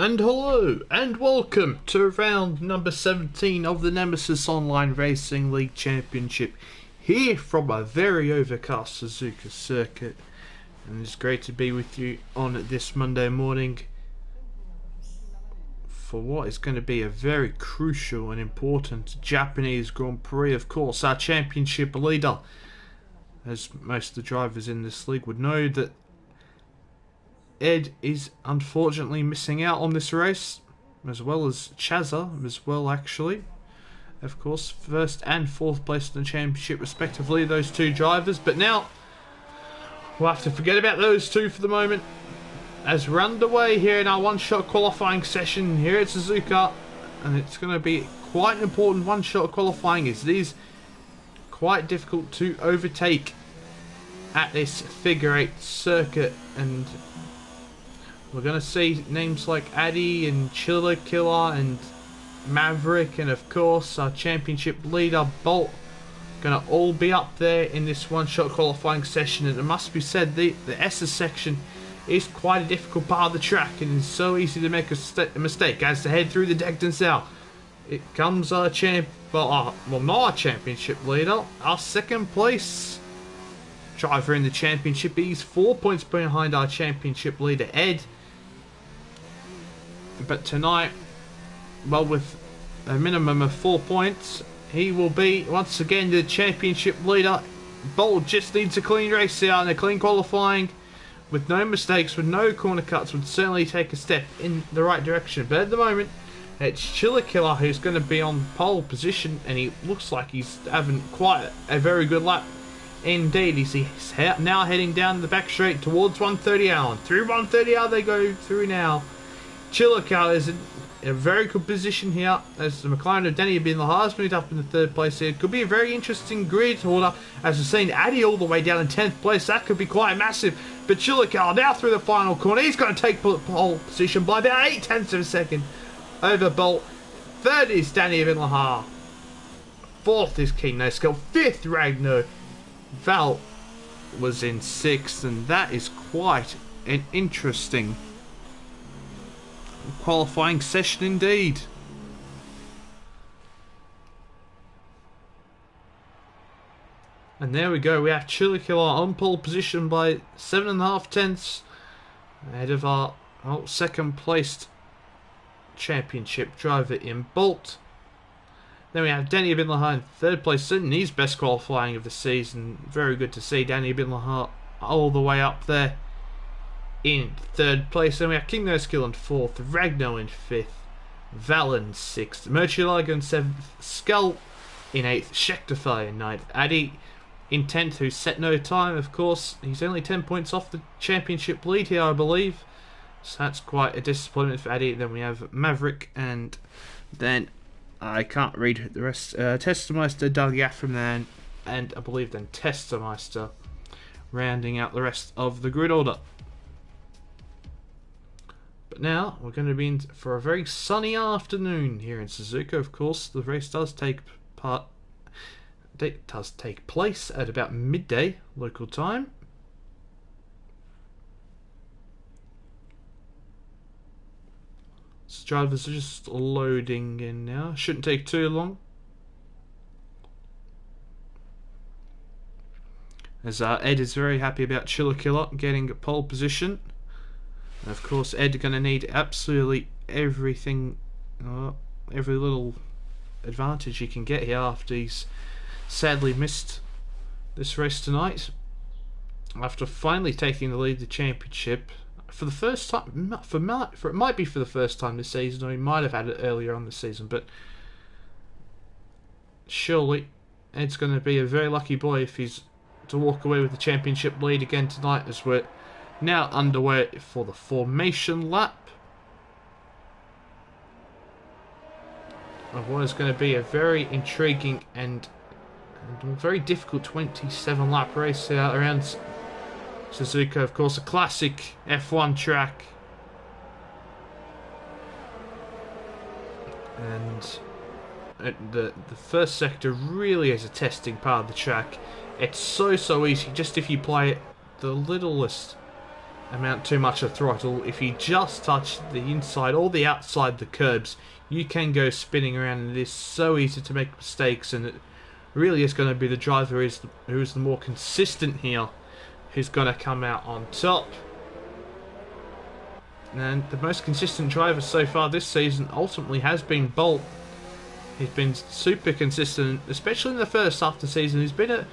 And hello and welcome to round number 17 of the Nemesis Online Racing League Championship here from a very overcast Suzuka circuit, and it's great to be with you on this Monday morning for what is going to be a very crucial and important Japanese Grand Prix. Of course, our championship leader, as most of the drivers in this league would know, that Ed is unfortunately missing out on this race, as well as Chaza as well, actually. Of course, first and fourth place in the championship respectively, those two drivers. But now we'll have to forget about those two for the moment, as we're underway here in our one-shot qualifying session here at Suzuka. And it's going to be quite an important one-shot qualifying, as it is quite difficult to overtake at this figure-8 circuit. And we're going to see names like Addy and Chiller Killer and Maverick, and of course our championship leader Bolt, going to all be up there in this one-shot qualifying session. And it must be said, the S's section is quite a difficult part of the track, and it's so easy to make a mistake as to head through the Degton South. It comes our not our championship leader, our second place driver in the championship. He's 4 points behind our championship leader Ed. But tonight, well, with a minimum of 4 points, he will be once again the championship leader. Bolt just needs a clean race here and a clean qualifying with no mistakes, with no corner cuts, would certainly take a step in the right direction. But at the moment, it's Chiller Killer who's going to be on pole position, and he looks like he's having quite a very good lap indeed. He's now heading down the back straight towards 130R, and through 130R they go through now. Chiller Killer is in a very good position here, as the McLaren of Danny Bin has moved up in the third place here. Could be a very interesting grid order, as we've seen Addy all the way down in 10th place. That could be quite massive. But Chiller Killer now through the final corner. He's going to take pole position by about 0.8 of a second over Bolt. Third is Danny Bin. Fourth is King No Skill. Fifth, Ragnar. Val was in sixth, and that is quite an interesting qualifying session indeed. And there we go, we have Chiller Killer on pole position by 7.5 tenths ahead of our second placed championship driver in Bolt. Then we have Danny Bin in third place, in his best qualifying of the season. Very good to see Danny Bin all the way up there in third place. Then we have King No Skill in fourth, Ragnar in fifth, Val in sixth, Murcielago in seventh, Skull in eighth, Schecterfire in ninth, Addy in 10th, who set no time, of course. He's only 10 points off the championship lead here, I believe. So that's quite a disappointment for Addy. Then we have Maverick, and then I can't read the rest. Testameister, Doug from there, and I believe then Testameister rounding out the rest of the grid order. But now we're going to be in for a very sunny afternoon here in Suzuka. Of course, the race does take place at about midday local time. So drivers are just loading in now. Shouldn't take too long, as Ed is very happy about Chiller Killer getting pole position. And of course, Ed going to need absolutely everything, every little advantage he can get here after he's sadly missed this race tonight. After finally taking the lead of the championship for the first time, it might be for the first time this season, or he might have had it earlier on the season, but surely Ed's going to be a very lucky boy if he's to walk away with the championship lead again tonight, as we're now underway for the formation lap of what is going to be a very intriguing and very difficult 27 lap race here around Suzuka. Of course, a classic F1 track, and the first sector really is a testing part of the track. It's so easy, just if you play it the littlest amount too much of throttle. If you just touch the inside or the outside the curbs, you can go spinning around, and it is so easy to make mistakes, and it really is going to be the driver who is the more consistent here who's going to come out on top. And the most consistent driver so far this season ultimately has been Bolt. He's been super consistent, especially in the first half of the season. It's been a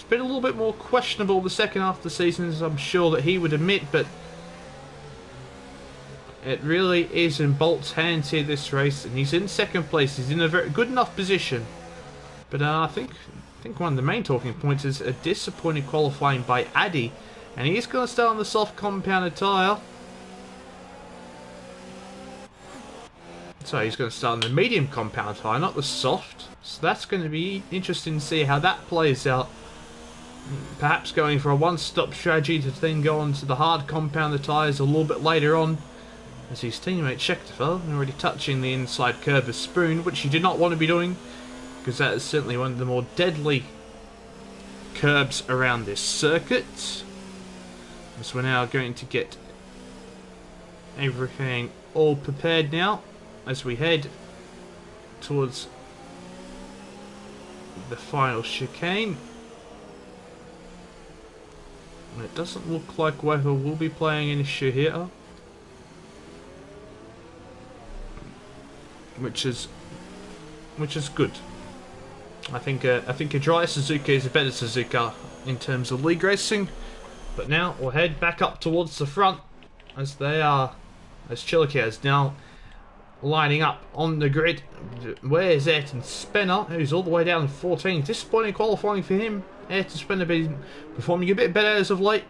little bit more questionable the second half of the season, as I'm sure that he would admit, but it really is in Bolt's hands here this race, and he's in second place. He's in a very good enough position. But I think one of the main talking points is a disappointing qualifying by Addy, and he is going to start on the soft compounded tyre. So he's going to start on the medium compound tyre, not the soft. So that's going to be interesting to see how that plays out. Perhaps going for a one-stop strategy to then go on to the hard compounded tyres a little bit later on, as his teammate Schechter already touching the inside curve of Spoon, which he did not want to be doing, because that is certainly one of the more deadly curbs around this circuit. As we're now going to get everything all prepared now as we head towards the final chicane. And it doesn't look like weather will be playing an issue here, which is good. I think a dry Suzuka is a better Suzuka in terms of league racing. But now we'll head back up towards the front as Chilliker is now lining up on the grid. Where's Ayrton Spencer, who's all the way down to 14? Disappointing qualifying for him. Ayrton Spencer been performing a bit better as of late.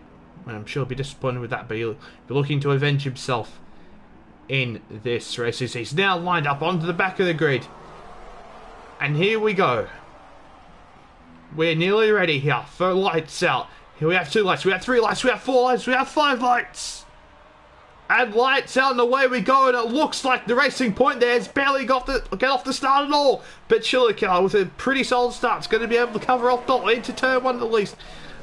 I'm sure he'll be disappointed with that, but he'll be looking to avenge himself in this race. He's now lined up onto the back of the grid. And here we go. We're nearly ready here for lights out. Here we have 2 lights, we have 3 lights, we have 4 lights, we have 5 lights. And lights out and away we go, and it looks like the racing point there has barely get off the start at all. But Chilliker with a pretty solid start is going to be able to cover off Dot into turn 1 at least.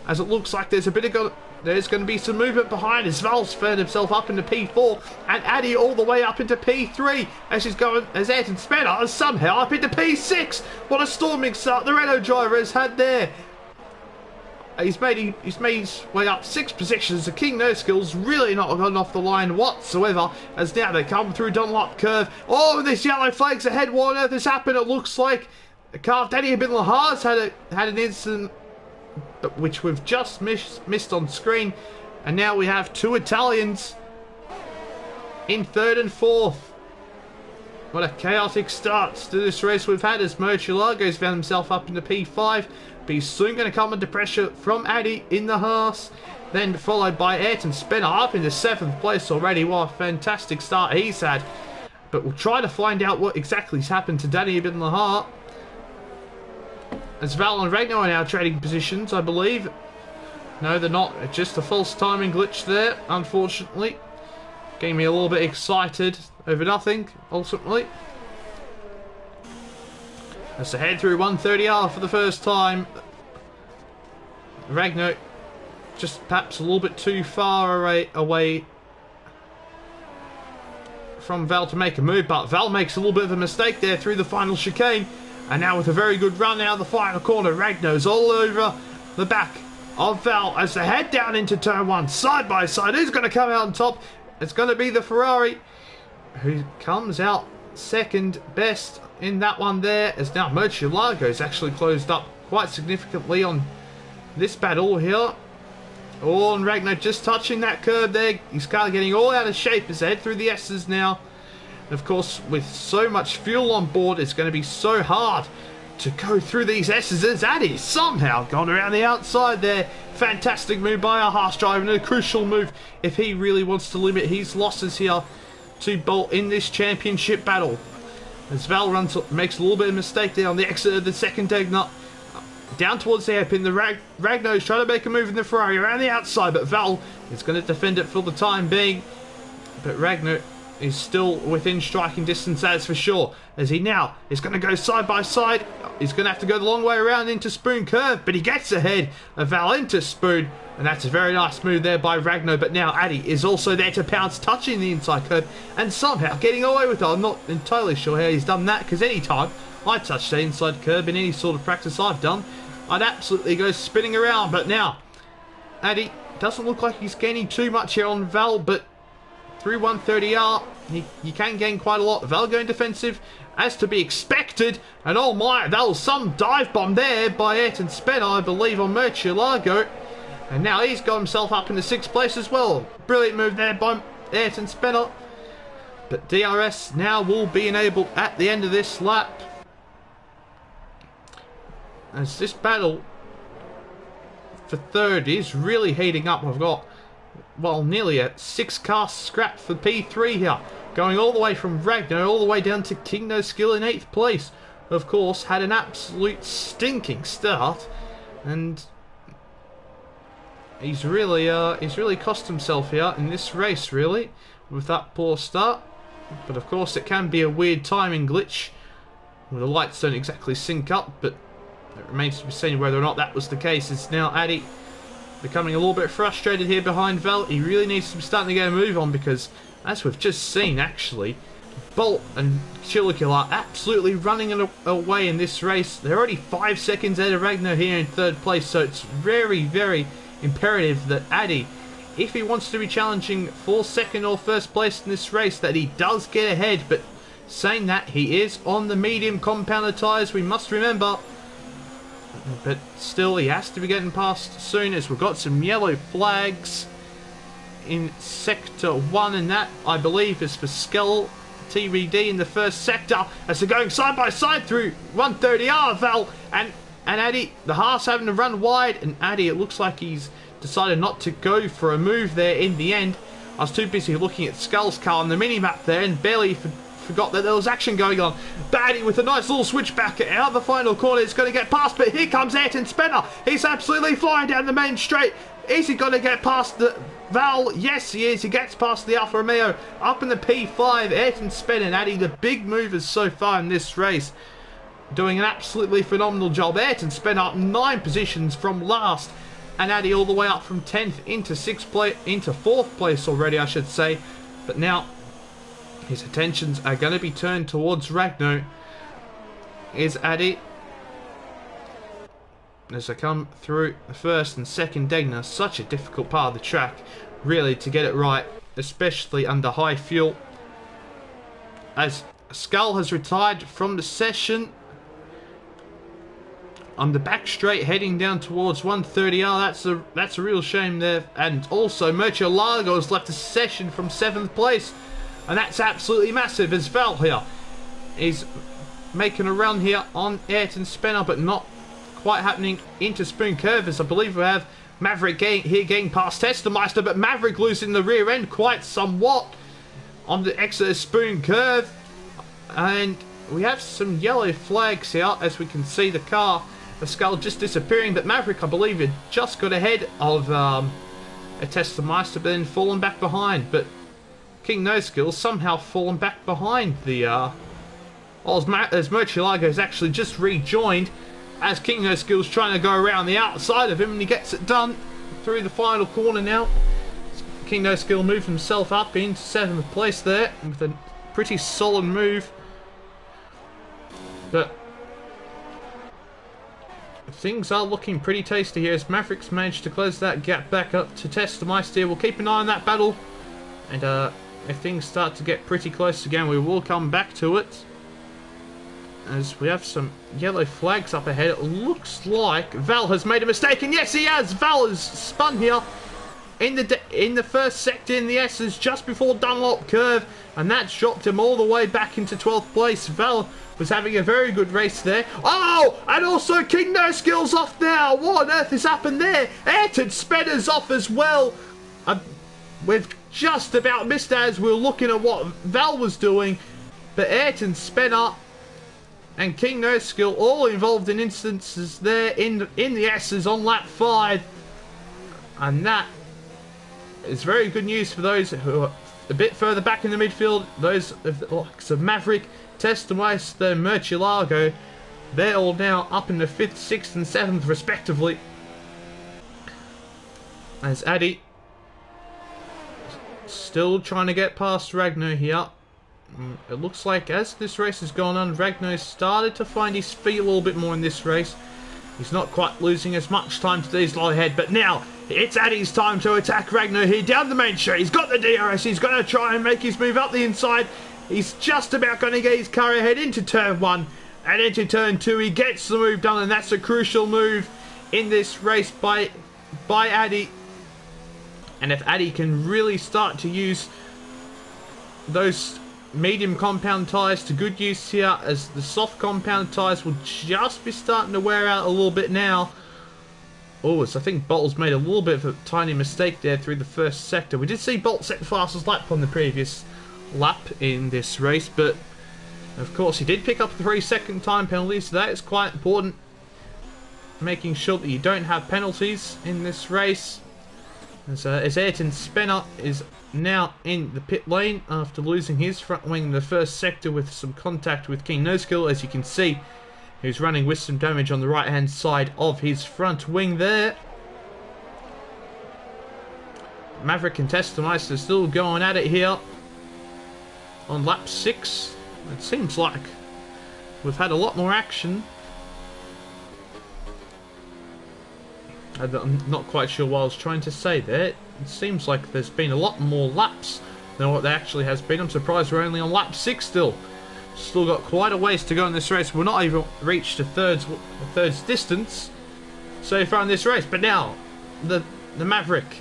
As it looks like there's going to be some movement behind as Val's found himself up into P4 and Addy all the way up into P3 as Ayrton Spencer is somehow up into P6. What a storming start the Renault driver has had there. He's made his way up 6 positions. The King No Skills really not gone off the line whatsoever, as now they come through Dunlop curve. Oh, this yellow flag's ahead. What on earth has happened? It looks like the car Danny Bin Lahar's had an incident which we've just missed on screen, and now we have 2 Italians in 3rd and 4th. What a chaotic start to this race we've had, as Murcielago's found himself up into P5, but he's soon going to come under pressure from Addy in the Haas, then followed by Ayrton Spencer up into 7th place already. What a fantastic start he's had, but we'll try to find out what exactly has happened to Danny Bin Lahar, as Val and Ragnar are now trading positions, I believe. No, they're not. It's just a false timing glitch there, unfortunately. Getting me a little bit excited over nothing, ultimately. As they head through 130R for the first time. Ragnar just perhaps a little bit too far away from Val to make a move, but Val makes a little bit of a mistake there through the final chicane. And now with a very good run out of the final corner, Ragnar's all over the back of Val as they head down into turn 1, side by side. Who's going to come out on top? It's going to be the Ferrari, who comes out second best in that one there, as now Murcielago's actually closed up quite significantly on this battle here. Oh, and Ragnar just touching that curb there. He's kind of getting all out of shape as they head through the S's now. And of course, with so much fuel on board, it's going to be so hard to go through these S's, as Addy's somehow gone around the outside there. Fantastic move by our Haas driver, and a crucial move if he really wants to limit his losses here to Bolt in this championship battle. As Val makes a little bit of mistake there on the exit of the second Degner. Down towards the hairpin, the Ragnar's trying to make a move in the Ferrari around the outside, but Val is going to defend it for the time being. But Ragnar is still within striking distance, that's for sure. As he now is going to go side by side. He's going to have to go the long way around into Spoon Curve, but he gets ahead of Val into Spoon. And that's a very nice move there by Ragno. But now Addy is also there to pounce, touching the inside curve and somehow getting away with it. I'm not entirely sure how he's done that, because any time I touch the inside curve in any sort of practice I've done, I'd absolutely go spinning around. But now Addy doesn't look like he's gaining too much here on Val, but through 130R, he can gain quite a lot. Val going defensive, as to be expected. And oh my, that was some dive bomb there by Ayrton Spencer, I believe, on Murcielago. And now he's got himself up into 6th place as well. Brilliant move there by Ayrton Spencer. But DRS now will be enabled at the end of this lap. As this battle for 3rd is really heating up. I've got, well, nearly a 6-car scrap for P3 here. Going all the way from Ragnar all the way down to King No Skill in 8th place. Of course, had an absolute stinking start. And he's really cost himself here in this race, really, with that poor start. But of course it can be a weird timing glitch where the lights don't exactly sync up, but it remains to be seen whether or not that was the case. It's now Addy becoming a little bit frustrated here behind Val. He really needs to be starting to get a move on, because as we've just seen, actually, Bolt and Chilicula are absolutely running away in this race. They're already 5 seconds ahead of Ragnar here in 3rd place, so it's very, very imperative that Addy, if he wants to be challenging for 2nd or 1st place in this race, that he does get ahead. But saying that, he is on the medium compounder tyres, we must remember. But still, he has to be getting past soon, as we've got some yellow flags in Sector 1, and that, I believe, is for Skell TVD in the 1st sector, as they're going side by side through 130R, Val and Addy. The Haas having to run wide, and Addy, it looks like he's decided not to go for a move there in the end. I was too busy looking at Skull's car on the mini-map there and barely forgot that there was action going on. Addy with a nice little switchback out of the final corner. It's going to get past, but here comes Ayrton Spencer. He's absolutely flying down the main straight. Is he going to get past the Val? Yes, he is. He gets past the Alfa Romeo up in the P5. Ayrton Spencer and Addy, the big movers so far in this race, doing an absolutely phenomenal job. Ayrton Spencer up 9 positions from last, and Addy all the way up from 10th into 4th place already, I should say. But now his attentions are going to be turned towards Ragno. Is Addy, as I come through the 1st and 2nd Degner. Such a difficult part of the track, really, to get it right, especially under high fuel. As Skull has retired from the session on the back straight, heading down towards 130R. That's a real shame there. And also Murcielago has left the session from 7th place, and that's absolutely massive, as Val here is making a run here on Ayrton Spencer, but not quite happening into Spoon Curve, as I believe we have Maverick getting past Testameister, but Maverick losing the rear end quite somewhat on the exit of Spoon Curve. And we have some yellow flags here, as we can see the car, the Skull, just disappearing. But Maverick, I believe, had just got ahead of a Testameister, but then fallen back behind. But King No Skill somehow fallen back behind the as Murcielago has actually just rejoined, as King No Skill's trying to go around the outside of him, and he gets it done through the final corner now. King No Skill moved himself up into 7th place there with a pretty solid move. But things are looking pretty tasty here, as Mavericks managed to close that gap back up to Testameister. We'll keep an eye on that battle, and if things start to get pretty close again, we will come back to it, as we have some yellow flags up ahead. It looks like Val has made a mistake, and yes, he has. Val has spun here in the 1st sector in the S's just before Dunlop Curve, and that's dropped him all the way back into 12th place. Val was having a very good race there. Oh, and also King No Skill's off now. What on earth has happened there? Ayrton Spencer's off as well. We've just about missed that as we were looking at what Val was doing, but Ayrton Spencer and King No Skill all involved in instances there in the S's on lap 5, and that is very good news for those who a bit further back in the midfield, those of the likes of Maverick, Testameister, Murcielago, they're all now up in the 5th, 6th and 7th respectively. As Addy still trying to get past Ragnar here. It looks like as this race has gone on, Ragnar's started to find his feet a little bit more in this race. He's not quite losing as much time to these low ahead, but now it's Addy's time to attack Ragnar here down the main straight. He's got the DRS, he's going to try and make his move up the inside. He's just about going to get his car ahead into turn 1 and into turn 2. He gets the move done, and that's a crucial move in this race by Addy. And if Addy can really start to use those medium compound tyres to good use here, as the soft compound tyres will just be starting to wear out a little bit now. Oh, so I think Bolt's made a little bit of a tiny mistake there through the first sector. We did see Bolt set the fastest lap on the previous lap in this race, but of course he did pick up 3 second time penalties, so that is quite important. Making sure that you don't have penalties in this race. As Ayrton Spencer is now in the pit lane after losing his front wing in the first sector with some contact with King No-Skill, as you can see, who's running with some damage on the right hand side of his front wing there. Maverick and Testameister still going at it here on lap 6. It seems like we've had a lot more action. I'm not quite sure what I was trying to say there. It seems like there's been a lot more laps than what there actually has been. I'm surprised we're only on lap 6 still. Still got quite a ways to go in this race. We're not even reached a third's distance so far in this race. But now, the Maverick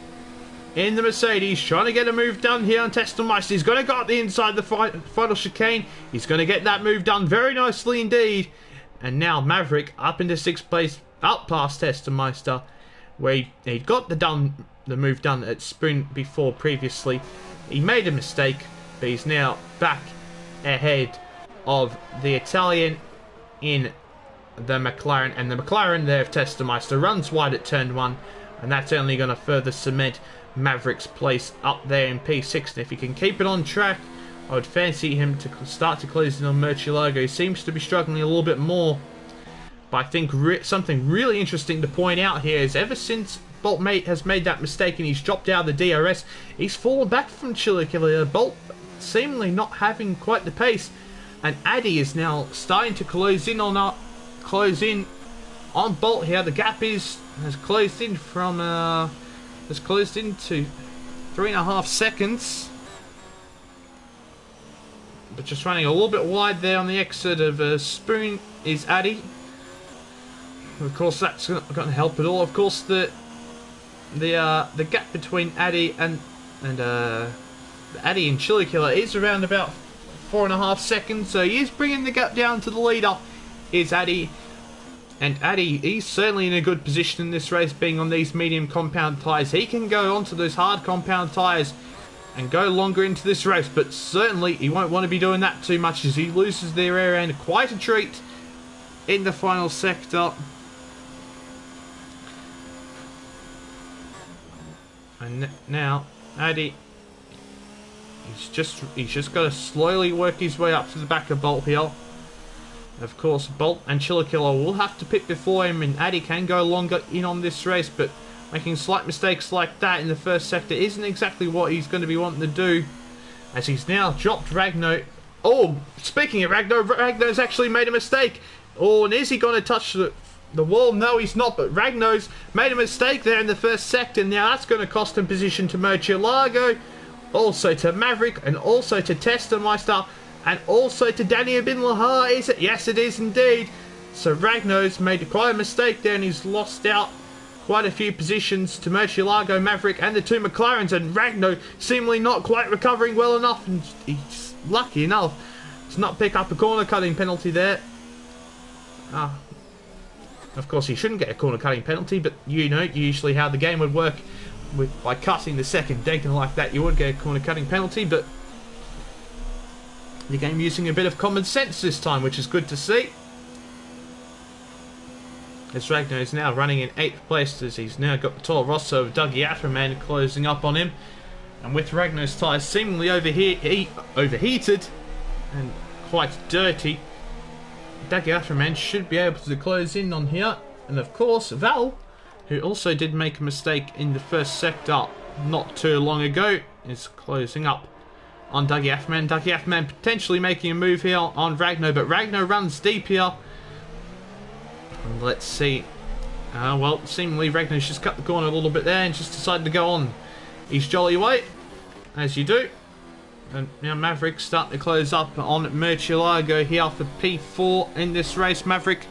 in the Mercedes, trying to get a move done here on Testameister. He's going to go up the inside the final chicane. He's going to get that move done very nicely indeed. And now Maverick up into 6th place, up past Testameister, where he got the move done at sprint before previously. He made a mistake, but he's now back ahead of the Italian in the McLaren, and the McLaren there of Testameister runs wide at turn 1, and that's only going to further cement Maverick's place up there in P6. And if he can keep it on track, I would fancy him to start to close in on Murcielago. He seems to be struggling a little bit more. But I think something really interesting to point out here is ever since Bolt has made that mistake and he's dropped out of the DRS, he's fallen back from Chillicilla. Bolt seemingly not having quite the pace, and Addy is now starting to close in on Bolt here. The gap has closed in to 3.5 seconds. But just running a little bit wide there on the exit of Spoon is Addy. Of course, that's not going to help at all. Of course, the gap between Addy and Chillicilla is around about 4.5 seconds. So he is bringing the gap down to the leader, is Addy. And Addy, he's certainly in a good position in this race, being on these medium compound tyres. He can go onto those hard compound tyres and go longer into this race, but certainly he won't want to be doing that too much, as he loses the rear end quite a treat in the final sector. And now Addy, he's just got to slowly work his way up to the back of Bolt here. Of course, Bolt and Chillicilla will have to pit before him, and Addy can go longer in on this race, but making slight mistakes like that in the first sector isn't exactly what he's going to be wanting to do, as he's now dropped Ragnar. Oh, speaking of Ragnar, Ragnar's actually made a mistake. Oh, and is he going to touch the wall? No, he's not, but Ragnar's made a mistake there in the first sector. Now that's going to cost him position to Murcielago, also to Maverick, and also to Testameister, and also to Daniel Bin Lahar, is it? Yes, it is indeed. So Ragnar's made quite a mistake there, and he's lost out quite a few positions to Murcielago, Maverick, and the two McLarens, and Ragnar seemingly not quite recovering well enough, and he's lucky enough to not pick up a corner cutting penalty there. Of course, he shouldn't get a corner cutting penalty, but you know usually how the game would work. By cutting the second deacon like that, you would get a corner cutting penalty, but the game using a bit of common sense this time, which is good to see. As Ragnar is now running in 8th place, as he's now got the Toro Rosso of Dougie Atterman closing up on him. And with Ragnar's tyres seemingly overheated and quite dirty, Dougie Afterman should be able to close in on here. And of course, Val, who also did make a mistake in the first sector not too long ago, is closing up on Dougie Afterman. Dougie Afterman potentially making a move here on Ragnar, but Ragnar runs deep here. And let's see. Well, seemingly Ragnar's just cut the corner a little bit there and just decided to go on his jolly way, as you do. And now Maverick starting to close up on Murcielago here for P4 in this race. Maverick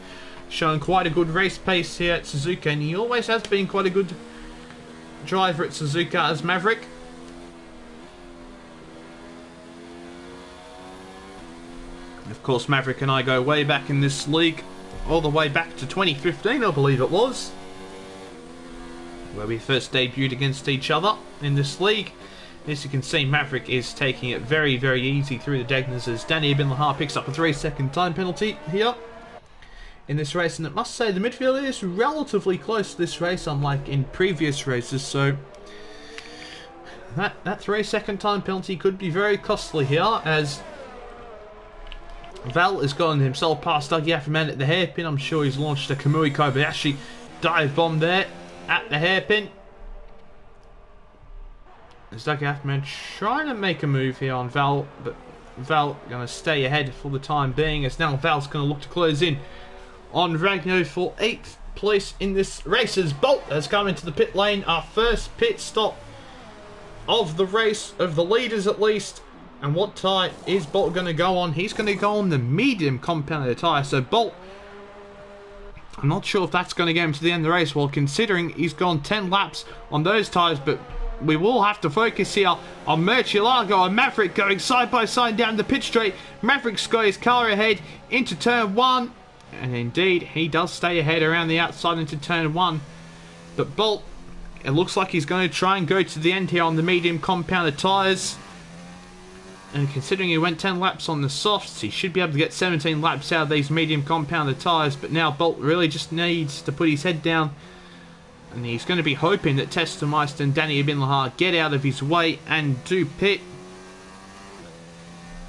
showing quite a good race pace here at Suzuka, and he always has been quite a good driver at Suzuka as Maverick. And of course, Maverick and I go way back in this league, all the way back to 2015, I believe it was, where we first debuted against each other in this league. As you can see, Maverick is taking it very, very easy through the Degners as Danny Bin Lahar picks up a 3-second time penalty here in this race. And it must say the midfield is relatively close to this race, unlike in previous races. So that 3-second time penalty could be very costly here, as Val has gotten himself past Dougie Afterman at the hairpin. I'm sure he's launched a Kamui Kobayashi dive bomb there at the hairpin. As Dougie Afterman trying to make a move here on Val, but Val going to stay ahead for the time being, as now Val's going to look to close in on Ragnar for 8th place in this race, as Bolt has come into the pit lane. Our first pit stop of the race, of the leaders at least. And what tyre is Bolt going to go on? He's going to go on the medium compounded tyre. So Bolt, I'm not sure if that's going to get him to the end of the race, well, considering he's gone 10 laps on those tyres. But we will have to focus here on Murcielago and Maverick going side by side down the pit straight. Maverick's got his car ahead into turn 1. And indeed, he does stay ahead around the outside into turn 1. But Bolt, it looks like he's going to try and go to the end here on the medium compounded tyres. And considering he went 10 laps on the softs, he should be able to get 17 laps out of these medium compounded tyres. But now Bolt really just needs to put his head down, and he's going to be hoping that Testemeister and Danny Bin Lahar get out of his way and do pit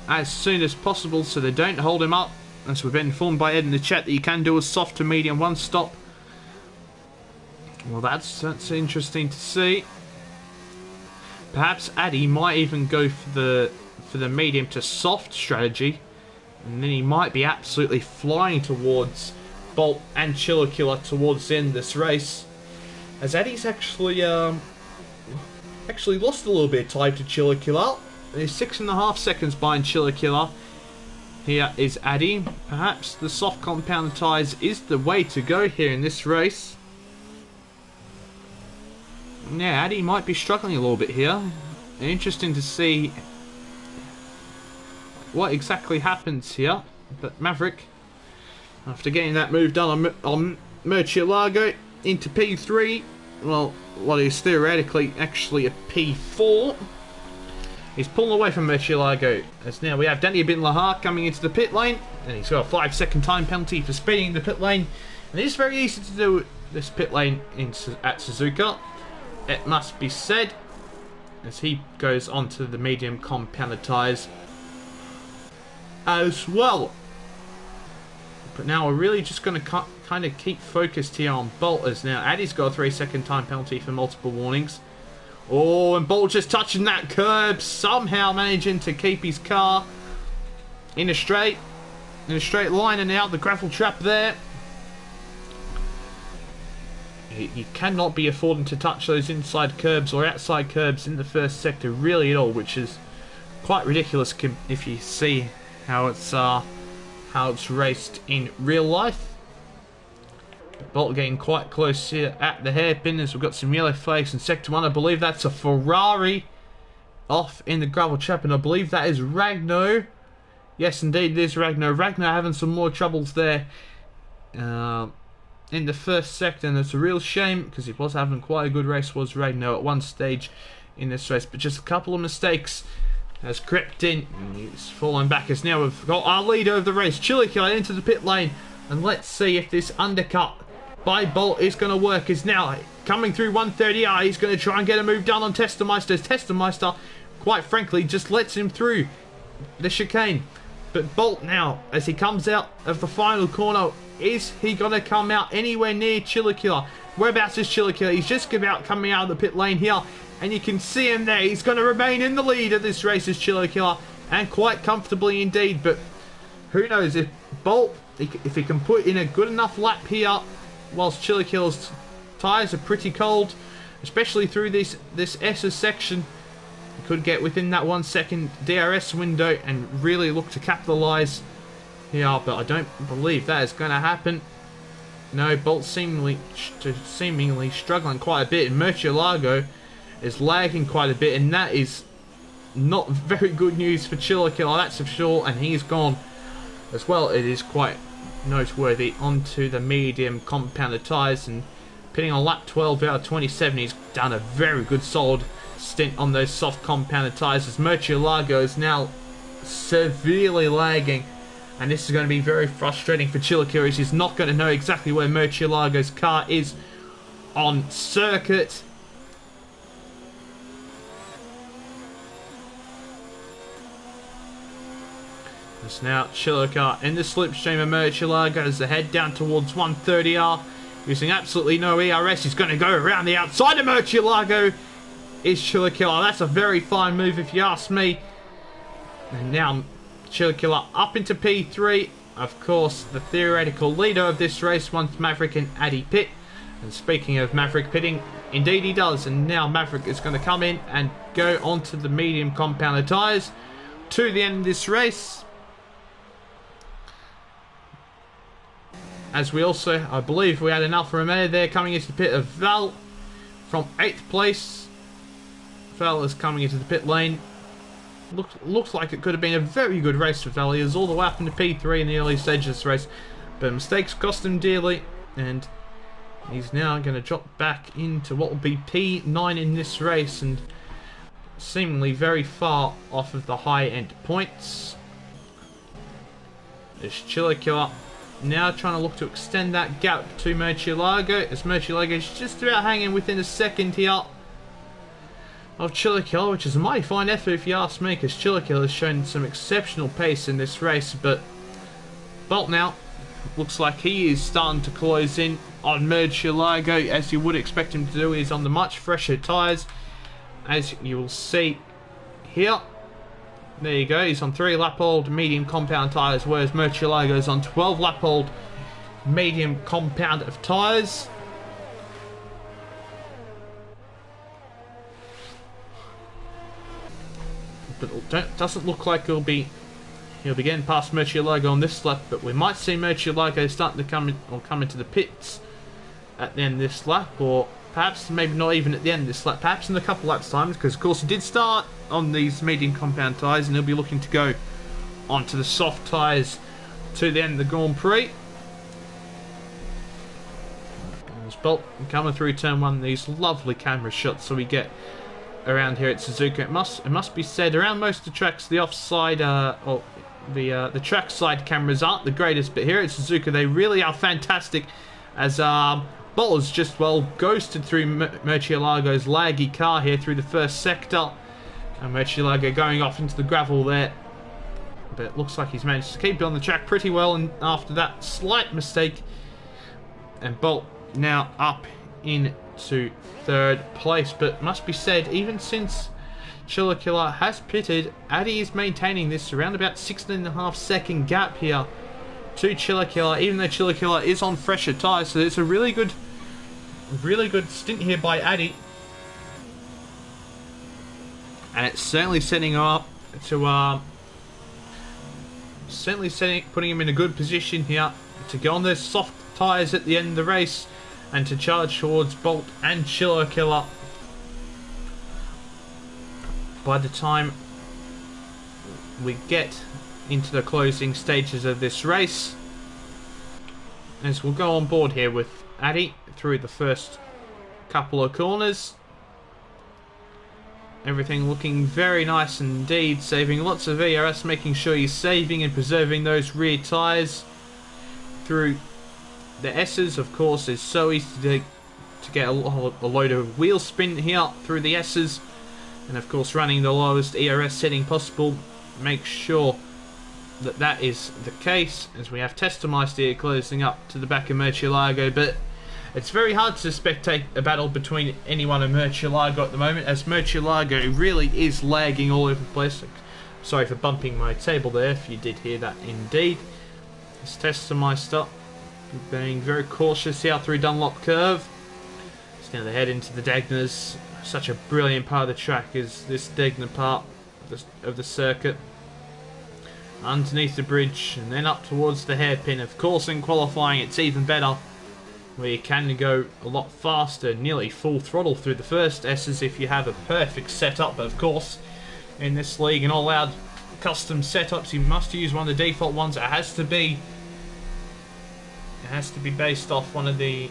as soon as possible so they don't hold him up. As we've been informed by Ed in the chat that you can do a soft to medium one stop. Well, that's interesting to see. Perhaps Addy might even go for the medium to soft strategy, and then he might be absolutely flying towards Bolt and Chillakilla towards the end of this race, as Addy's actually lost a little bit of time to Chillakilla. He's 6.5 seconds behind Chillakilla. Here is Addy. Perhaps the soft compound tyres is the way to go here in this race. Yeah, Addy might be struggling a little bit here. Interesting to see what exactly happens here. But Maverick, after getting that move done on Murcielago into P3, well, what is theoretically actually a P4, he's pulling away from Murcielago, as now we have Danny Bin Lahar coming into the pit lane, and he's got a 5-second time penalty for speeding the pit lane. And it is very easy to do this pit lane at Suzuka, it must be said, as he goes onto the medium compounded tyres as well. But now we're really just going to kind of keep focused here on Bolt, as now Addy's got a 3-second time penalty for multiple warnings. Oh, and Bolt just touching that curb, somehow managing to keep his car in a straight line and out the gravel trap there. He cannot be affording to touch those inside curbs or outside curbs in the first sector really at all, which is quite ridiculous if you see how it's raced in real life. Bolt getting quite close here at the hairpin, as we've got some yellow flags in sector 1. I believe that's a Ferrari off in the gravel trap, and I believe that is Ragnar. Yes, indeed, it is Ragnar. Ragnar having some more troubles there in the first sector, and it's a real shame because he was having quite a good race, was Ragnar at one stage in this race, but just a couple of mistakes has crept in and he's fallen back, as now we've got our leader of the race, Chillakilla, into the pit lane. And let's see if this undercut by Bolt is going to work. Is now coming through 130R. He's going to try and get a move done on Testemeister. Testemeister, quite frankly, just lets him through the chicane. But Bolt now, as he comes out of the final corner, is he going to come out anywhere near Chillakiller? Whereabouts is Chillakiller? He's just about coming out of the pit lane here, and you can see him there. He's going to remain in the lead of this race as Chillakiller, and quite comfortably indeed. But who knows if Bolt, if he can put in a good enough lap here, whilst Chillakiller's tyres are pretty cold, especially through this S's section, he could get within that 1 second DRS window and really look to capitalise here. But I don't believe that is going to happen. No, Bolt seemingly struggling quite a bit, and Murcielago is lagging quite a bit, and that is not very good news for Chillakiller, that's for sure. And he's gone as well. It is quite noteworthy onto the medium compounded tyres, and pitting on lap 12 out of 27. He's done a very good solid stint on those soft compounded tyres, as Murcielago is now severely lagging, and this is going to be very frustrating for Chillakiller, as he's not going to know exactly where Murcielago's car is on circuit. It's now Chillakiller in the slipstream of Murcielago as they head down towards 130R. Using absolutely no ERS, he's going to go around the outside of Murcielago. Is Chillakiller. That's a very fine move if you ask me. And now Chillakiller up into P3. Of course, the theoretical leader of this race once Maverick and Addy pit. And speaking of Maverick pitting, indeed he does. And now Maverick is going to come in and go onto the medium compounded tyres to the end of this race. As we also, I believe we had an Alfa Romeo there coming into the pit of Val from 8th place. Val is coming into the pit lane. Looks like it could have been a very good race for Val. He is all the way up into P3 in the early stages of this race, but mistakes cost him dearly, and he's now going to drop back into what will be P9 in this race, and seemingly very far off of the high-end points. There's Chillakiller now trying to look to extend that gap to Murcielago, as Murcielago is just about hanging within a second here of Chillakiller, which is a mighty fine effort if you ask me, because Chillakiller has shown some exceptional pace in this race. But Bolt now looks like he is starting to close in on Murcielago, as you would expect him to do. He's on the much fresher tyres, as you will see here. There you go, he's on 3 lap old medium compound tyres, whereas Murcielago is on 12 lap old medium compound of tyres. But it doesn't look like he'll be getting past Murcielago on this lap, but we might see Murcielago starting to come into the pits at the end of this lap, or perhaps maybe not even at the end of this lap, perhaps in a couple laps time, because of course he did start on these medium compound tyres, and he'll be looking to go onto the soft tyres to the end of the Grand Prix. There's Bolt coming through turn 1, these lovely camera shots so we get around here at Suzuka. It must be said, around most of the tracks, the offside or the track side cameras aren't the greatest, but here at Suzuka they really are fantastic, as Bolt has just ghosted through Murcielago's laggy car here through the first sector, and Murcielago going off into the gravel there, but it looks like he's managed to keep it on the track pretty well, and after that slight mistake, and Bolt now up into 3rd place. But must be said, even since Chillakiller has pitted, Addy is maintaining this around about 16.5 second gap here to Chillakiller, even though Chillakiller is on fresher tyres. So it's a really good stint here by Addy, and it's certainly setting him up to putting him in a good position here to go on those soft tyres at the end of the race and to charge towards Bolt and Chillakiller by the time we get into the closing stages of this race. As we'll go on board here with Addy through the first couple of corners. Everything looking very nice indeed, saving lots of ERS, making sure you're saving and preserving those rear tyres through the S's, of course, is so easy to get a load of wheel spin here through the S's. And of course, running the lowest ERS setting possible, make sure that that is the case, as we have Testameister here closing up to the back of Murcielago. But it's very hard to spectate a battle between anyone and Murcielago at the moment, as Murcielago really is lagging all over the place. Sorry for bumping my table there, if you did hear that indeed. It's Testameister being very cautious here through Dunlop Curve. It's now the head into the Dagnas. Such a brilliant part of the track is this Dagna part of the circuit. Underneath the bridge and then up towards the hairpin. Of course, in qualifying it's even better, where you can go a lot faster, nearly full throttle through the first S's if you have a perfect setup. But of course, in this league and all out custom setups, you must use one of the default ones. It has to be based off one of the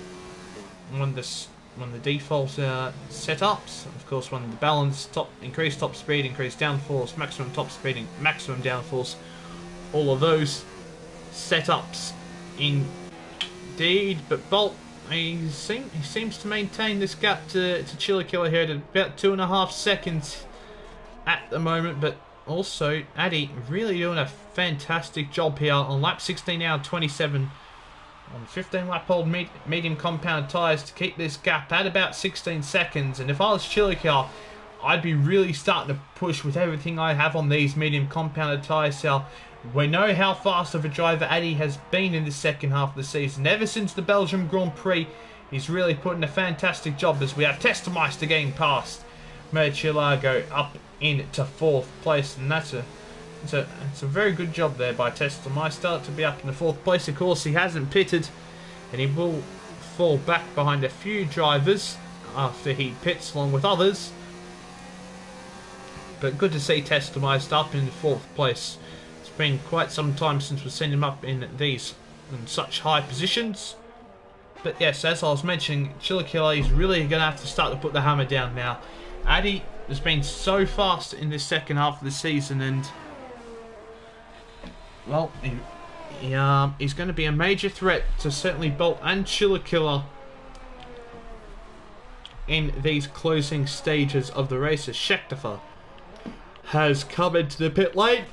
default setups. Of course, one of the balance, increased top speed, increased downforce, maximum top speed, and maximum downforce. All of those setups indeed. But Bolt, he seems to maintain this gap to Chillakilla here at about 2.5 seconds at the moment. But also, Addy really doing a fantastic job here on lap 16 hour 27 on 15 lap old medium compound tyres to keep this gap at about 16 seconds. And if I was Chillakilla, I'd be really starting to push with everything I have on these medium compounded tyres here. We know how fast of a driver Addy has been in the second half of the season. Ever since the Belgium Grand Prix, he's really put in a fantastic job, as we have Testameister getting past Murcielago up into 4th place. And that's a very good job there by Testameister to be up in the 4th place. Of course, he hasn't pitted, and he will fall back behind a few drivers after he pits along with others. But good to see Testameister up in the 4th place. It's been quite some time since we've seen him up in such high positions. But yes, as I was mentioning, Chillakilla is really going to have to start to put the hammer down now. Addy has been so fast in this second half of the season, and well, he's going to be a major threat to certainly Bolt and Chillakilla in these closing stages of the race, as Scheckter has come into the pit lane.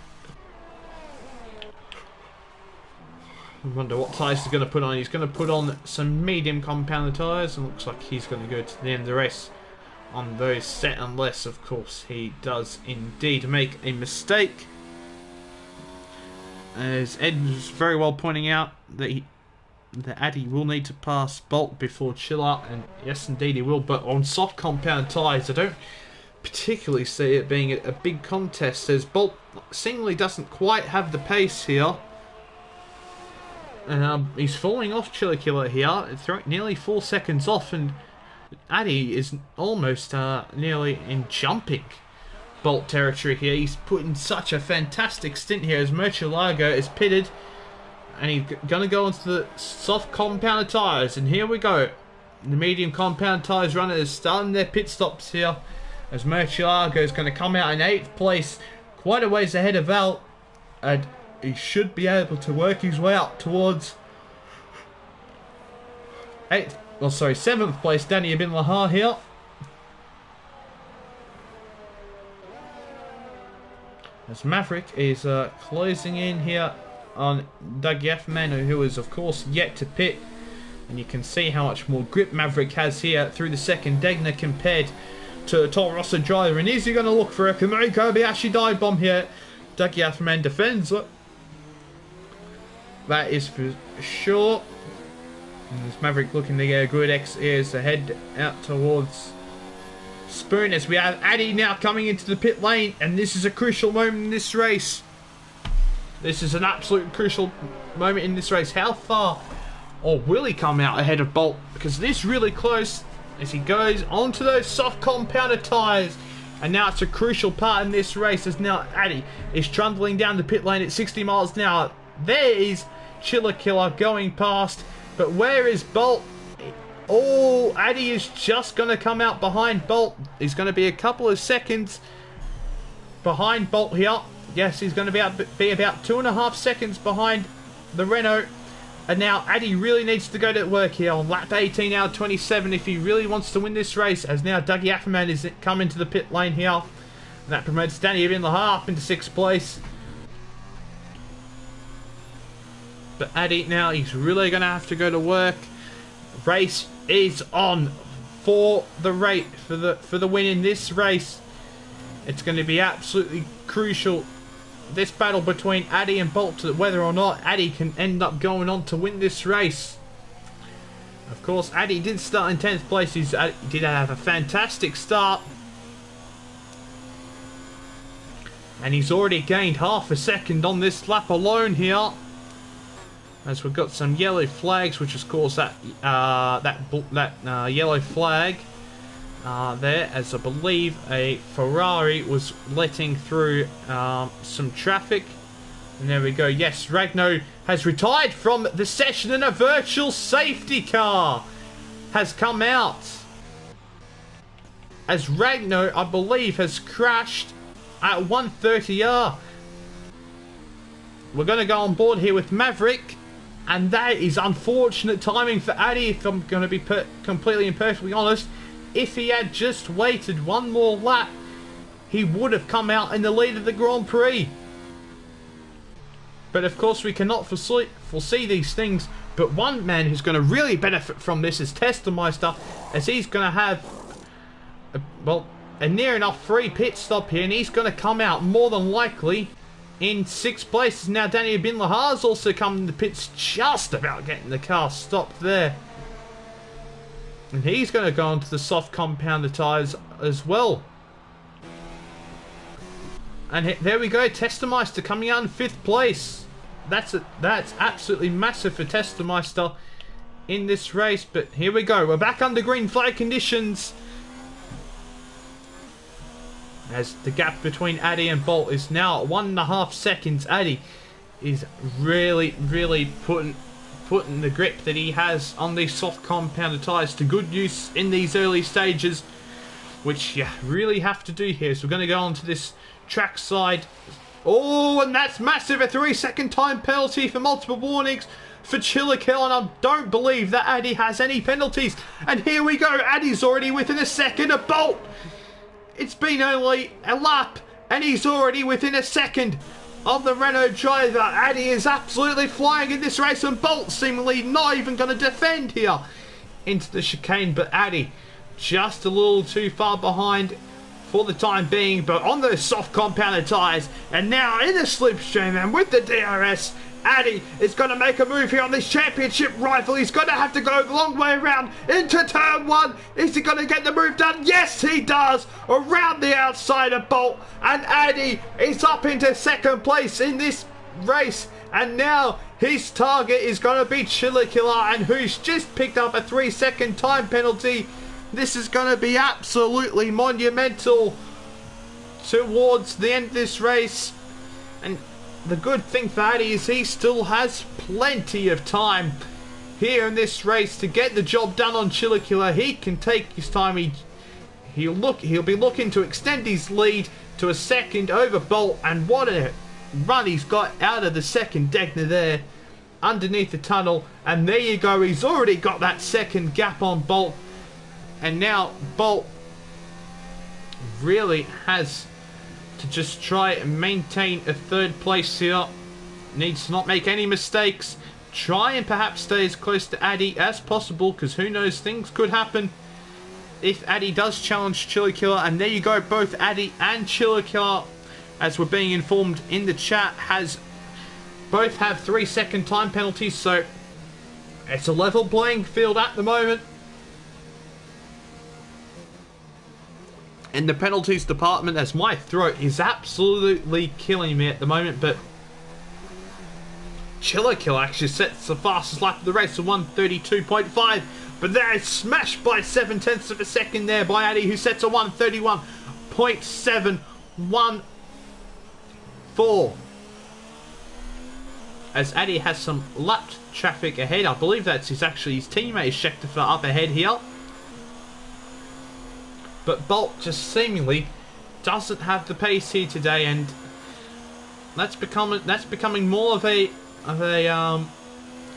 I wonder what tyres he's going to put on. He's going to put on some medium compounded tyres, and looks like he's going to go to the end of the race on those set, unless of course he does indeed make a mistake. As Ed was very well pointing out, that Addy will need to pass Bolt before Chilla, and yes indeed he will, but on soft compound tyres I don't particularly see it being a big contest, as Bolt seemingly doesn't quite have the pace here. He's falling off Chillakilla here, nearly 4 seconds off, and Addy is almost nearly in jumping Bolt territory here. He's put in such a fantastic stint here, as Murcielago is pitted, and he's going to go onto the soft compounded tyres. And here we go, the medium compound tyres runners starting their pit stops here, as Murcielago is going to come out in 8th place, quite a ways ahead of Val, and he should be able to work his way up towards 7th place, Danny Ibn Lahar here. As Maverick is closing in here on Doug Yaffman, who is of course yet to pit. And you can see how much more grip Maverick has here through the second Degner compared to a Toro Rosso driver. And is he going to look for a Kamui Kobayashi dive bomb here? Doug Yaffman defends it. That is for sure. And this Maverick looking to get a good X-air to head out towards Spoon, as we have Addy now coming into the pit lane, and this is a crucial moment in this race. This is an absolute crucial moment in this race. How far, or will he come out ahead of Bolt? Because this is really close as he goes onto those soft compounded tyres. And now it's a crucial part in this race, as now Addy is trundling down the pit lane at 60 miles an hour. There is Chillakilla going past, but where is Bolt? Oh, Addy is just going to come out behind Bolt. He's going to be a couple of seconds behind Bolt here. Yes, he's going to be about 2.5 seconds behind the Renault. And now Addy really needs to go to work here on lap 18 out of 27 if he really wants to win this race, as now Dougie Afferman is coming to the pit lane here. And that promotes Danny Bin Lahar up into 6th place. But Addy now, he's really going to have to go to work. Race is on for the win in this race. It's going to be absolutely crucial, this battle between Addy and Bolt, to whether or not Addy can end up going on to win this race. Of course, Addy did start in 10th place. He did have a fantastic start. And he's already gained half a second on this lap alone here. As we've got some yellow flags, which is, of course, that yellow flag there, as I believe a Ferrari was letting through some traffic. And there we go. Yes, Ragno has retired from the session, and a virtual safety car has come out. As Ragno, I believe, has crashed at 130R. We're going to go on board here with Maverick. And that is unfortunate timing for Addy, if I'm going to be completely and perfectly honest. If he had just waited one more lap, he would have come out in the lead of the Grand Prix. But of course we cannot foresee these things. But one man who's going to really benefit from this is Testameister, as he's going to have a near enough free pit stop here, and he's going to come out more than likely in 6th place. Now Danny Bin Lahar's also come in the pits, just about getting the car stopped there. And he's going to go onto the soft compounder tyres as well. And there we go, Testameister coming out in 5th place. That's absolutely massive for Testameister in this race. But here we go, we're back under green flag conditions, as the gap between Addy and Bolt is now at 1.5 seconds. Addy is really putting the grip that he has on these soft compounded tyres to good use in these early stages, which you really have to do here. So we're going to go on to this track side. Oh, and that's massive, a 3-second time penalty for multiple warnings for Chillikill, and I don't believe that Addy has any penalties. And here we go, Addy's already within a second of Bolt. It's been only a lap, and he's already within a second of the Renault driver. Addy is absolutely flying in this race, and Bolt seemingly not even going to defend here into the chicane. But Addy just a little too far behind for the time being, but on those soft compounded tyres, and now in the slipstream and with the DRS, Addy is going to make a move here on this championship rifle. He's going to have to go the long way around into turn 1. Is he going to get the move done? Yes, he does. Around the outside of Bolt. And Addy is up into 2nd place in this race. And now his target is going to be Chillikiller, and who's just picked up a 3-second time penalty. This is going to be absolutely monumental towards the end of this race. And the good thing for Addy is he still has plenty of time here in this race to get the job done on Chillikiller. He can take his time. He'll be looking to extend his lead to a second over Bolt, and what a run he's got out of the second Degner there underneath the tunnel. And there you go, he's already got that second gap on Bolt, and now Bolt really has to just try and maintain a 3rd place here. Needs to not make any mistakes. Try and perhaps stay as close to Addy as possible, because who knows, things could happen if Addy does challenge Chillikiller. And there you go, both Addy and Chillikiller, as we're being informed in the chat, both have 3-second time penalties, so it's a level playing field at the moment in the penalties department, as my throat is absolutely killing me at the moment. But Chillikill actually sets the fastest lap of the race of 132.5, but that is smashed by 0.7 of a second there by Addy, who sets a 131.714. As Addy has some lap traffic ahead. I believe that's his teammate Schechter up ahead here. But Bolt just seemingly doesn't have the pace here today, and that's becoming more of a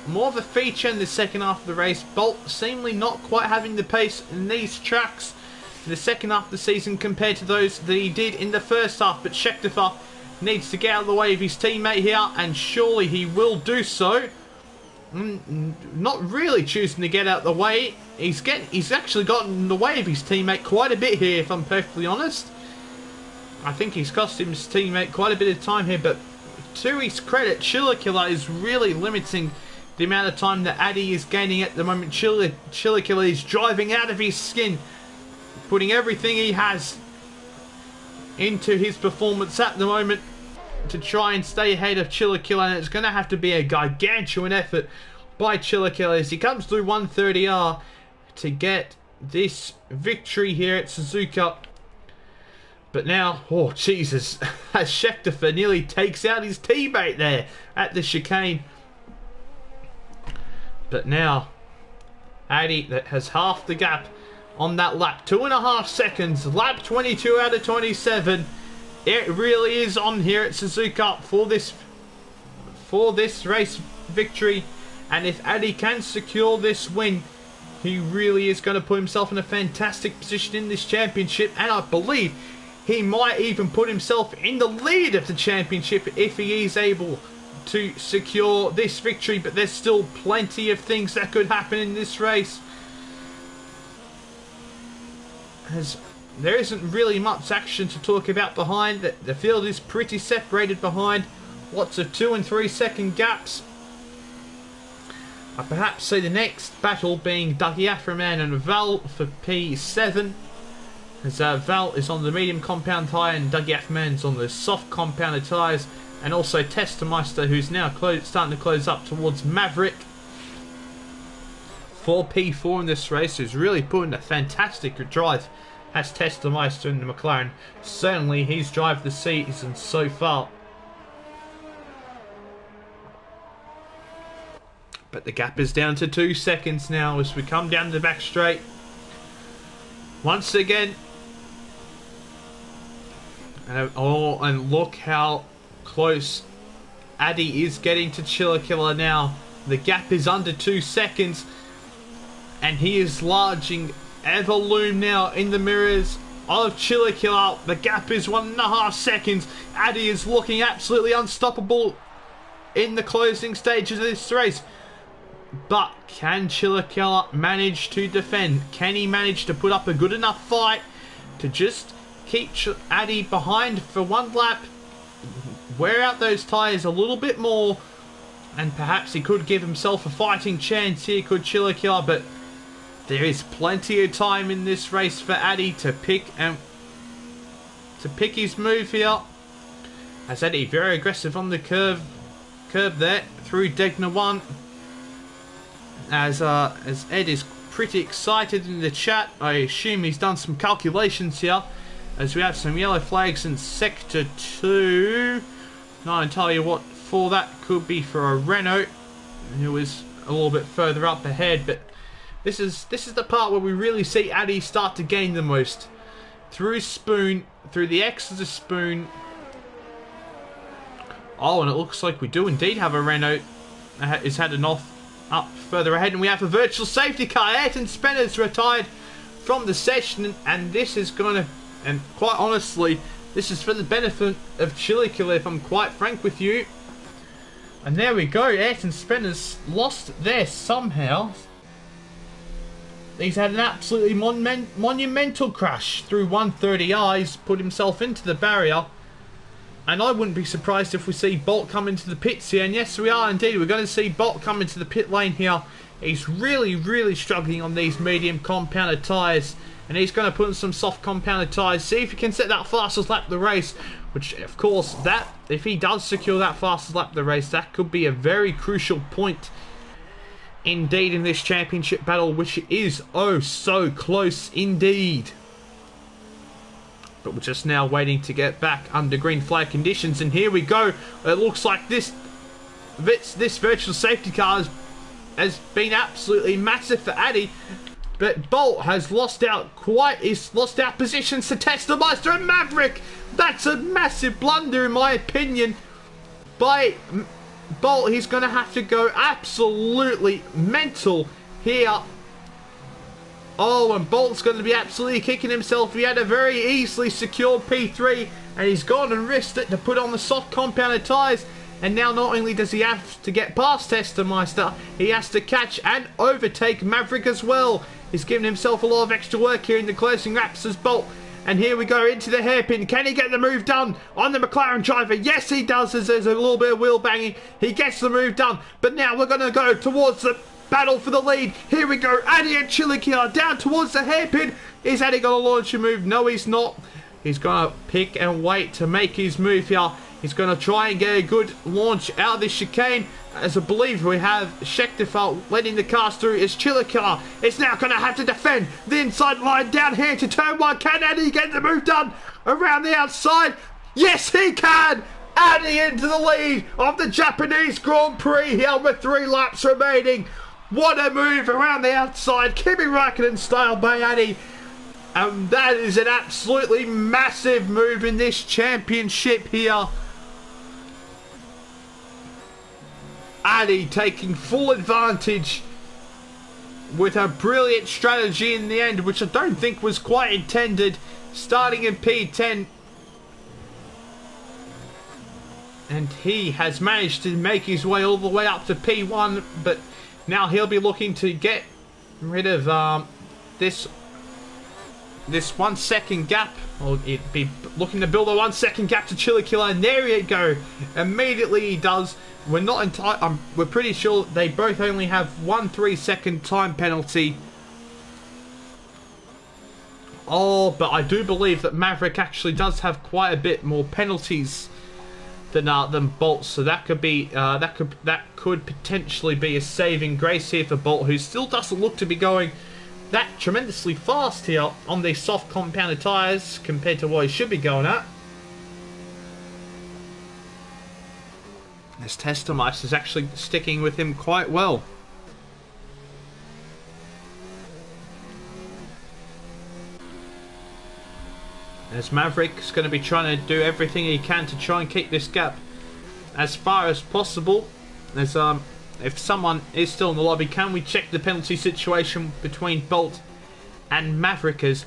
more of a feature in the second half of the race. Bolt seemingly not quite having the pace in these tracks in the second half of the season compared to those that he did in the first half. But Scheckter needs to get out of the way of his teammate here, and surely he will do so. Not really choosing to get out of the way. He's actually gotten in the way of his teammate quite a bit here, if I'm perfectly honest. I think he's cost him his teammate quite a bit of time here, but to his credit, Chillakilla is really limiting the amount of time that Addy is gaining at the moment. Chillakilla is driving out of his skin, putting everything he has into his performance at the moment to try and stay ahead of Chillakilla, and it's going to have to be a gargantuan effort by Chillakilla as he comes through 130R to get this victory here at Suzuka. But now, oh Jesus, as Scheckter nearly takes out his teammate there at the chicane. But now, Addy that has half the gap on that lap, 2.5 seconds, lap 22 out of 27. It really is on here at Suzuka for this race victory, and if Addy can secure this win, he really is going to put himself in a fantastic position in this championship, and I believe he might even put himself in the lead of the championship if he is able to secure this victory. But there's still plenty of things that could happen in this race, as there isn't really much action to talk about behind. The field is pretty separated behind. Lots of 2 and 3 second gaps. I perhaps see the next battle being Dougie Afroman and Val for P7. As Val is on the medium compound tyre and Dougie Afroman's on the soft compounded tyres. And also Testameister, who's now starting to close up towards Maverick for P4 in this race, who's really putting a fantastic drive as Testameister in the McLaren. Certainly he's drive the season so far. But the gap is down to 2 seconds now as we come down the back straight. Once again. And look how close Addy is getting to Chillakilla now. The gap is under 2 seconds. And he is larging Everloom now in the mirrors of Chillakilla. The gap is 1.5 seconds. Addy is looking absolutely unstoppable in the closing stages of this race. But can Chillakilla manage to defend? Can he manage to put up a good enough fight to just keep Addy behind for one lap, wear out those tyres a little bit more, and perhaps he could give himself a fighting chance here, could Chillakilla? But there is plenty of time in this race for Addy to pick his move here. As Addy very aggressive on the curve there through Degner 1. As Ed is pretty excited in the chat, I assume he's done some calculations here, as we have some yellow flags in sector 2. Not entirely what for. That could be for a Renault, who is a little bit further up ahead. But this is the part where we really see Addy start to gain the most. Through Spoon, through the exit of Spoon. Oh, and it looks like we do indeed have a Renault. Is heading off up further ahead, and we have a virtual safety car. Ayrton Spenner's retired from the session, and this is going to, and quite honestly, this is for the benefit of Chillakilla, if I'm quite frank with you. And there we go, Ayrton Spenner's lost there somehow. He's had an absolutely monumental crash through 130R. He's put himself into the barrier. And I wouldn't be surprised if we see Bolt come into the pits here. And yes, we are indeed. We're going to see Bolt come into the pit lane here. He's really struggling on these medium compounded tyres. And he's going to put in some soft compounded tyres. See if he can set that fastest lap of the race. Which, of course, that if he does secure that fastest lap of the race, that could be a very crucial point indeed in this championship battle. Which is oh so close indeed. But we're just now waiting to get back under green flag conditions, and here we go. It looks like this virtual safety car has been absolutely massive for Addy, but Bolt has lost out positions to Testameister and Maverick. That's a massive blunder in my opinion by Bolt, he's going to have to go absolutely mental here. Oh, and Bolt's going to be absolutely kicking himself. He had a very easily secured P3, and he's gone and risked it to put on the soft compounded tyres. And now not only does he have to get past Testameister, he has to catch and overtake Maverick as well. He's given himself a lot of extra work here in the closing laps as Bolt. And here we go into the hairpin. Can he get the move done on the McLaren driver? Yes, he does, as there's a little bit of wheel banging. He gets the move done. But now we're going to go towards the battle for the lead. Here we go. Addy and Chilikia down towards the hairpin. Is Addy going to launch a move? No, he's not. He's going to pick and wait to make his move here. He's going to try and get a good launch out of this chicane. As I believe we have Schechterfeld letting the cars through. Is Chilikia is now going to have to defend the inside line down here to turn one. Can Addy get the move done around the outside? Yes, he can. Addy into the lead of the Japanese Grand Prix here with 3 laps remaining. What a move around the outside. Kimi Räikkönen style by Addy. And that is an absolutely massive move in this championship here. Addy taking full advantage with a brilliant strategy in the end, which I don't think was quite intended, starting in P10. And he has managed to make his way all the way up to P1, but now he'll be looking to get rid of this 1 second gap, or it'd be looking to build a 1 second gap to Chilikia, and there you go. Immediately he does. We're not entirely. We're pretty sure they both only have 1 3-second time penalty. Oh, but I do believe that Maverick actually does have quite a bit more penalties than Bolt, so that could be that could potentially be a saving grace here for Bolt, who still doesn't look to be going that tremendously fast here on these soft compounded tyres compared to what he should be going at. This Testameister is actually sticking with him quite well. As Maverick's going to be trying to do everything he can to try and keep this gap as far as possible. As if someone is still in the lobby, can we check the penalty situation between Bolt and Maverick, as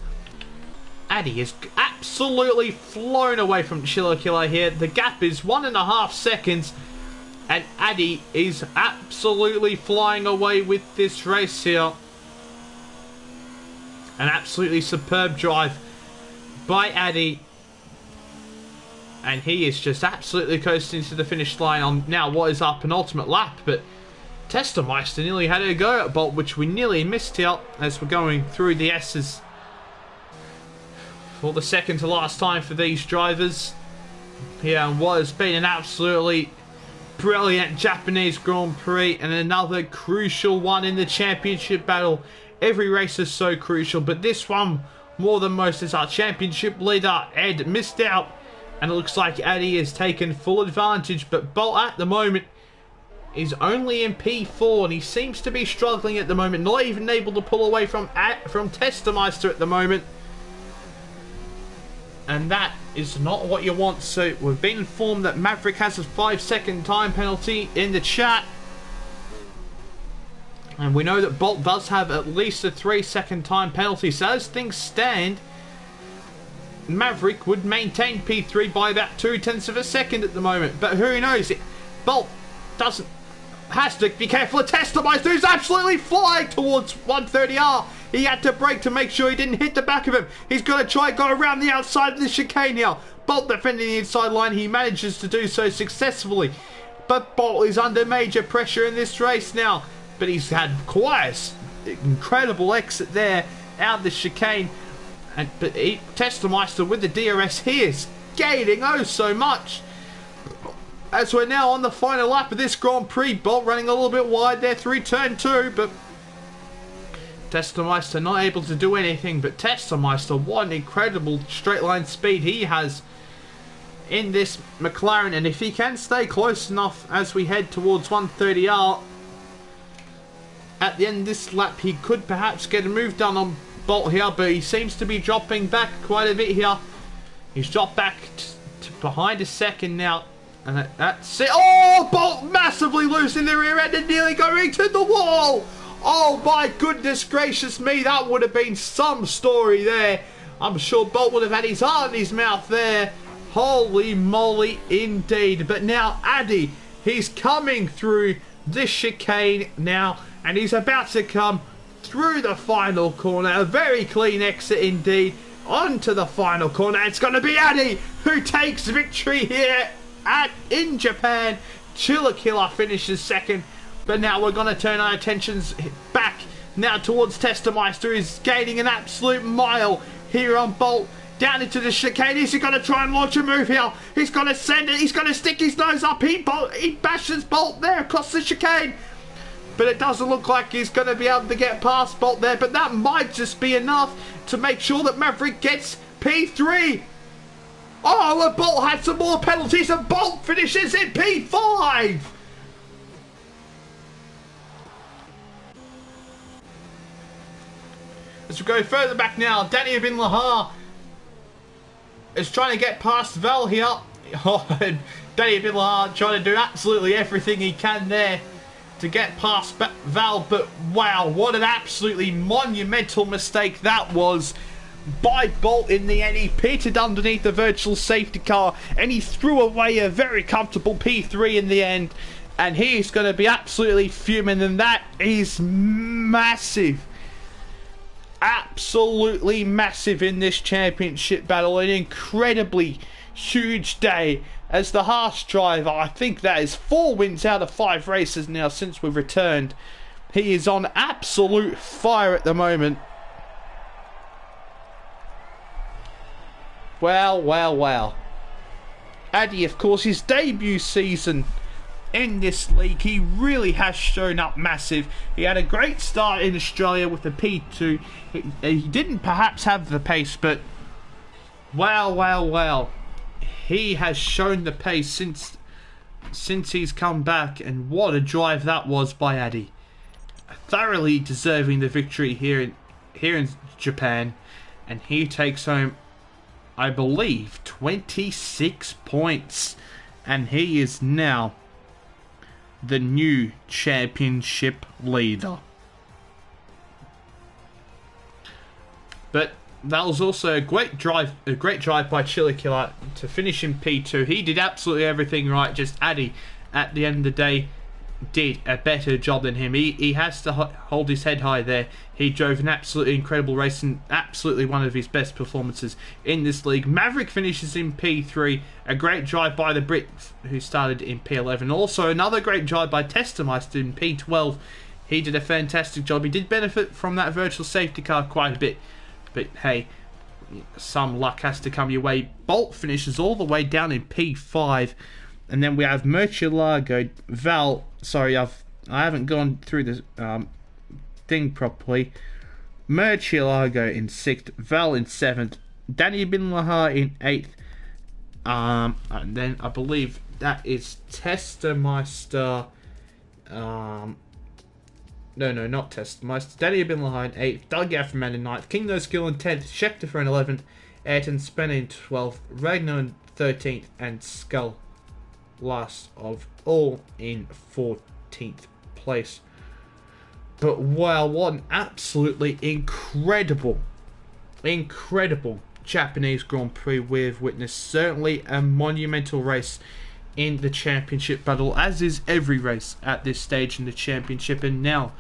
Addy is absolutely flown away from Chilikia here. The gap is 1.5 seconds. And Addy is absolutely flying away with this race here. An absolutely superb drive by Addy. And he is just absolutely coasting to the finish line on now what is our penultimate lap. But Testameister nearly had a go at Bolt, which we nearly missed here as we're going through the S's for the second to last time for these drivers. Here, and what has been an absolutely brilliant Japanese Grand Prix, and another crucial one in the championship battle. Every race is so crucial, but this one more than most, as our championship leader Ed missed out, and it looks like Addy has taken full advantage. But Bolt at the moment is only in P4, and he seems to be struggling at the moment, not even able to pull away from Testameister at the moment. And that is not what you want. So we've been informed that Maverick has a 5-second time penalty in the chat. And we know that Bolt does have at least a 3-second time penalty. So as things stand, Maverick would maintain P3 by about 0.2 of a second at the moment. But who knows? Bolt has to be careful of Testameister, who's absolutely flying towards 130R. He had to brake to make sure he didn't hit the back of him. He's going to try and go around the outside of the chicane here. Bolt defending the inside line. He manages to do so successfully. But Bolt is under major pressure in this race now. But he's had quite an incredible exit there out of the chicane. But Testameister with the DRS, he is gaining oh so much. As we're now on the final lap of this Grand Prix, Bolt running a little bit wide there through turn 2, but Testameister not able to do anything. But Testameister, what an incredible straight line speed he has in this McLaren, and if he can stay close enough as we head towards 130R at the end of this lap, he could perhaps get a move done on Bolt here. But he seems to be dropping back quite a bit here. He's dropped back to behind a second now And that's it. Oh, Bolt massively losing the rear end and nearly going to the wall. Oh my goodness gracious me, that would have been some story there. I'm sure Bolt would have had his heart in his mouth there. Holy moly indeed. But now Addy, he's coming through this chicane now, and he's about to come through the final corner. A very clean exit indeed onto the final corner. It's going to be Addy who takes victory here in Japan. Chilla Killer finishes second, but now we're going to turn our attentions back now towards Testameister, who's gaining an absolute mile here on Bolt. Down into the chicane. Is he going to try and launch a move here? He's going to send it. He's going to stick his nose up. He bashes Bolt there across the chicane. But it doesn't look like he's going to be able to get past Bolt there. But that might just be enough to make sure that Maverick gets P3. Oh, and Bolt had some more penalties, and Bolt finishes in P5. As we go further back now, Danny Bin Lahar is trying to get past Val here. Oh, and Danny Bin Lahar trying to do absolutely everything he can there to get past Val, but wow, what an absolutely monumental mistake that was by Bolt in the end. He pitted underneath the virtual safety car and he threw away a very comfortable P3 in the end, and he's going to be absolutely fuming, and that is massive. Absolutely massive in this championship battle. An incredibly huge day as the Haas driver. I think that is 4 wins out of 5 races now since we've returned. He is on absolute fire at the moment. Well, well, well. Addy, of course, his debut season in this league, he really has shown up massive. He had a great start in Australia with the P2. He didn't perhaps have the pace, but wow, wow, wow. He has shown the pace since he's come back, and what a drive that was by Addy. Thoroughly deserving the victory here in Japan, and he takes home, I believe, 26 points, and he is now the new championship leader. But that was also a great drive by Chilla Killer to finish in P2. He did absolutely everything right. Just Addy, at the end of the day, did a better job than him. He has to hold his head high there. He drove an absolutely incredible race and absolutely one of his best performances in this league. Maverick finishes in P3. A great drive by the Brit who started in P11. Also another great drive by Testameister in P12. He did a fantastic job. He did benefit from that virtual safety car quite a bit. But hey, some luck has to come your way. Bolt finishes all the way down in P5. And then we have Murcielago, Val. Sorry, I haven't gone through this thing properly. Murcielago in 6th, Val in 7th, Danny Bin Lahar in 8th. And then I believe that is Testameister. No, not Testameister. Danny Bin Lahar in 8th, Doug Afferman in 9th, King No Skill in 10th, Schechter in 11th, Ayrton Spencer in 12th, Ragnar in 13th, and Skull last of all in 14th place. But wow, what an absolutely incredible Japanese Grand Prix we've witnessed. Certainly a monumental race in the championship battle, as is every race at this stage in the championship. And now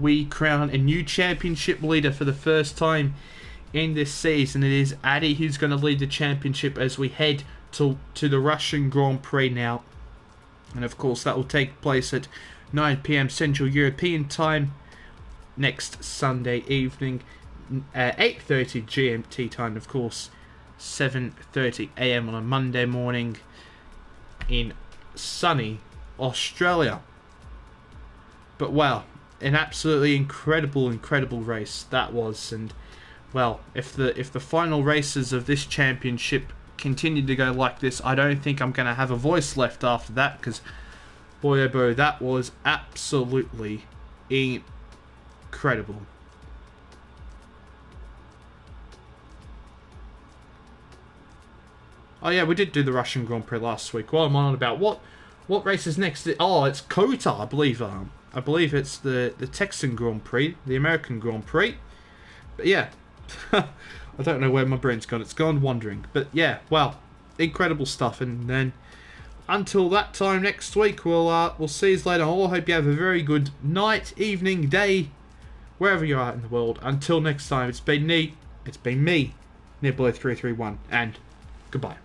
we crown a new championship leader for the first time in this season. It is Addy who's going to lead the championship as we head to the Russian Grand Prix now. And of course that will take place at 9 PM Central European Time next Sunday evening, 8:30 GMT time, of course, 7:30 AM on a Monday morning in sunny Australia. But wow, an absolutely incredible race that was. And well, if the final races of this championship continue to go like this, I don't think I'm going to have a voice left after that, because boy oh boy, that was absolutely incredible. Oh yeah, we did do the Russian Grand Prix last week. What am I on about? What race is next? Oh, it's COTA, I believe. I believe it's the Texan Grand Prix, the American Grand Prix. But yeah, I don't know where my brain's gone. It's gone wandering. But yeah, well, incredible stuff. And then until that time next week, we'll see you later. I hope you have a very good night, evening, day, wherever you are in the world. Until next time, it's been me, Niblo331, and goodbye.